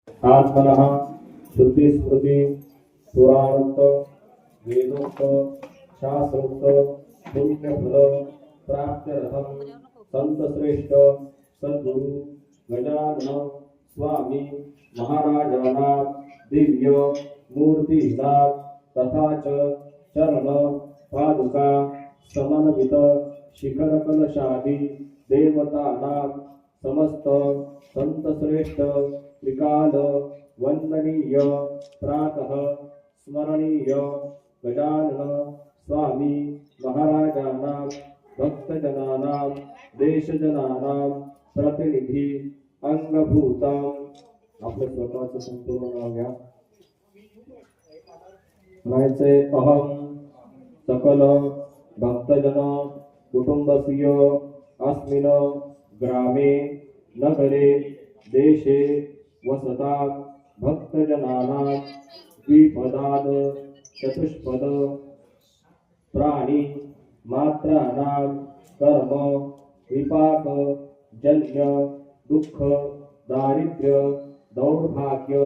आत्मनः श्रुति स्मृति पुराणोक्त वेदोक्त शास्त्रोक्त पुण्यफल प्राप्त्यर्थम संत श्रेष्ठ सद्गुरु गजानन स्वामी महाराजाना दिव्य मूर्तीला तथा च चरण पादुका समन्वित शिखर कलशादि देवतानां समस्त संत श्रेष्ठ त्रिकाल वंदनीय प्रातः स्मरणीय गजानन स्वामी महाराजानां भक्तजनानां देशजनानां प्रतिनिधी अंगभूतम आपलं स्वतःचं संपूर्ण नाव घ्या. म्हणायचे अहम सकल भक्तजन कुटुंबस्य अस्मिन् ग्रामे नगरे देशे वसता भक्तजनानां द्विपदाद चतुष्पद प्राणी मात्राणां कर्म विपाक जन्य दुःख दारिद्र्य दौर्भाग्य